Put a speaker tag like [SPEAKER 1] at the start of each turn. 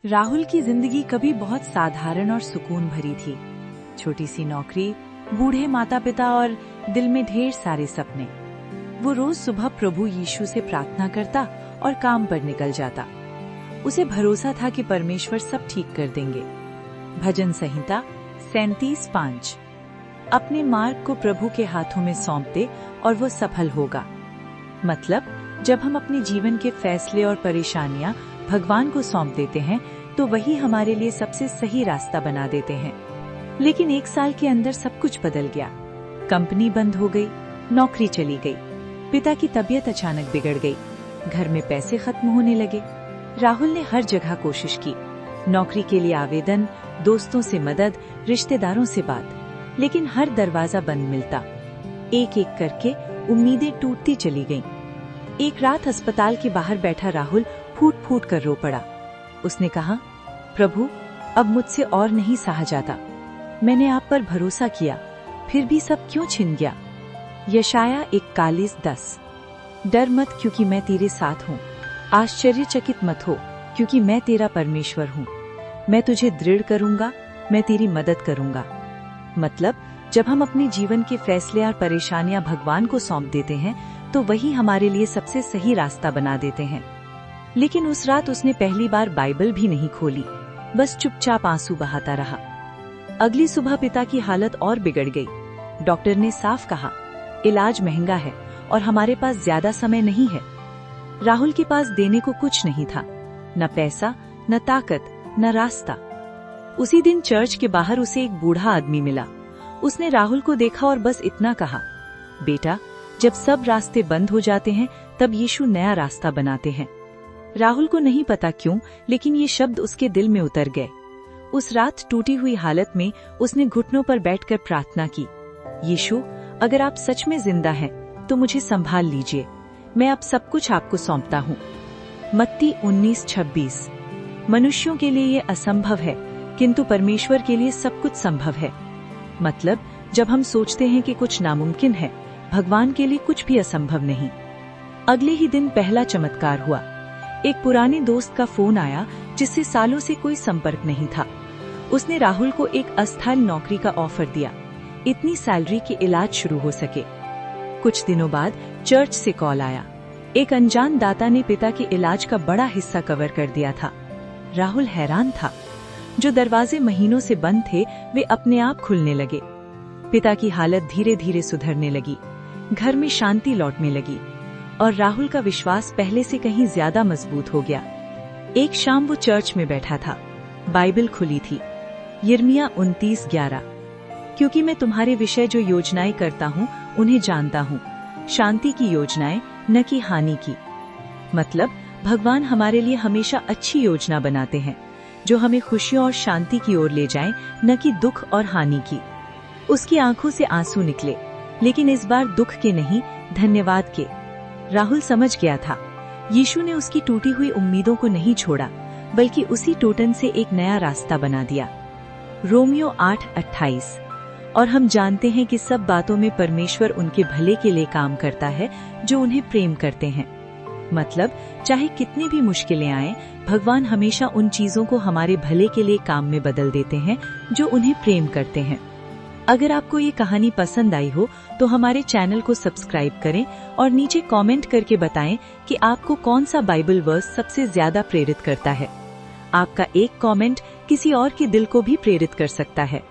[SPEAKER 1] राहुल की जिंदगी कभी बहुत साधारण और सुकून भरी थी। छोटी सी नौकरी, बूढ़े माता पिता और दिल में ढेर सारे सपने। वो रोज सुबह प्रभु यीशु से प्रार्थना करता और काम पर निकल जाता। उसे भरोसा था कि परमेश्वर सब ठीक कर देंगे। भजन संहिता 37:5। अपने मार्ग को प्रभु के हाथों में सौंप दे और वो सफल होगा। मतलब, जब हम अपने जीवन के फैसले और परेशानियां भगवान को सौंप देते हैं तो वही हमारे लिए सबसे सही रास्ता बना देते हैं। लेकिन 1 साल के अंदर सब कुछ बदल गया। कंपनी बंद हो गई, नौकरी चली गई, पिता की तबीयत अचानक बिगड़ गई, घर में पैसे खत्म होने लगे। राहुल ने हर जगह कोशिश की, नौकरी के लिए आवेदन, दोस्तों से मदद, रिश्तेदारों से बात, लेकिन हर दरवाजा बंद मिलता। एक एक करके उम्मीदें टूटती चली गईं। एक रात अस्पताल के बाहर बैठा राहुल फूट फूट कर रो पड़ा। उसने कहा, प्रभु, अब मुझसे और नहीं सहा जाता। मैंने आप पर भरोसा किया, फिर भी सब क्यों छिन गया। यशाया 41:10। डर मत, क्योंकि मैं तेरे साथ हूँ। आश्चर्यचकित मत हो, क्योंकि मैं तेरा परमेश्वर हूँ। मैं तुझे दृढ़ करूंगा, मैं तेरी मदद करूंगा। मतलब, जब हम अपने जीवन के फैसले और परेशानियां भगवान को सौंप देते हैं तो वही हमारे लिए सबसे सही रास्ता बना देते हैं। लेकिन उस रात उसने पहली बार बाइबल भी नहीं खोली, बस चुपचाप आंसू बहाता रहा। अगली सुबह पिता की हालत और बिगड़ गई। डॉक्टर ने साफ कहा, इलाज महंगा है और हमारे पास ज्यादा समय नहीं है। राहुल के पास देने को कुछ नहीं था, न पैसा, न ताकत, न रास्ता। उसी दिन चर्च के बाहर उसे एक बूढ़ा आदमी मिला। उसने राहुल को देखा और बस इतना कहा, बेटा, जब सब रास्ते बंद हो जाते हैं तब यीशु नया रास्ता बनाते हैं। राहुल को नहीं पता क्यों, लेकिन ये शब्द उसके दिल में उतर गए। उस रात टूटी हुई हालत में उसने घुटनों पर बैठकर प्रार्थना की, यीशु, अगर आप सच में जिंदा हैं तो मुझे संभाल लीजिए। मैं अब सब कुछ आपको सौंपता हूँ। मत्ती 19:26। मनुष्यों के लिए ये असंभव है, किंतु परमेश्वर के लिए सब कुछ संभव है। मतलब, जब हम सोचते हैं कि कुछ नामुमकिन है, भगवान के लिए कुछ भी असंभव नहीं। अगले ही दिन पहला चमत्कार हुआ। एक पुराने दोस्त का फोन आया जिससे सालों से कोई संपर्क नहीं था। उसने राहुल को एक अस्थायी नौकरी का ऑफर दिया, इतनी सैलरी कि इलाज शुरू हो सके। कुछ दिनों बाद चर्च से कॉल आया। एक अनजान दाता ने पिता के इलाज का बड़ा हिस्सा कवर कर दिया था। राहुल हैरान था। जो दरवाजे महीनों से बंद थे वे अपने आप खुलने लगे। पिता की हालत धीरे धीरे सुधरने लगी, घर में शांति लौटने लगी और राहुल का विश्वास पहले से कहीं ज्यादा मजबूत हो गया। एक शाम वो चर्च में बैठा था, बाइबल खुली थी। यिर्मयाह 29:11। क्योंकि मैं तुम्हारे विषय जो योजनाएं करता हूँ उन्हें जानता हूँ, शांति की योजनाएं, न कि हानि की। मतलब, भगवान हमारे लिए हमेशा अच्छी योजना बनाते हैं जो हमें खुशियों और शांति की ओर ले जाएं, न कि दुख और हानि की। उसकी आंखों से आंसू निकले, लेकिन इस बार दुख के नहीं, धन्यवाद के। राहुल समझ गया था, यीशु ने उसकी टूटी हुई उम्मीदों को नहीं छोड़ा, बल्कि उसी टूटन से एक नया रास्ता बना दिया। रोमियो 8:28। और हम जानते हैं कि सब बातों में परमेश्वर उनके भले के लिए काम करता है जो उन्हें प्रेम करते हैं। मतलब, चाहे कितनी भी मुश्किलें आएं, भगवान हमेशा उन चीजों को हमारे भले के लिए काम में बदल देते हैं जो उन्हें प्रेम करते हैं। अगर आपको ये कहानी पसंद आई हो तो हमारे चैनल को सब्सक्राइब करें और नीचे कमेंट करके बताएं कि आपको कौन सा बाइबल वर्स सबसे ज्यादा प्रेरित करता है। आपका एक कमेंट किसी और के दिल को भी प्रेरित कर सकता है।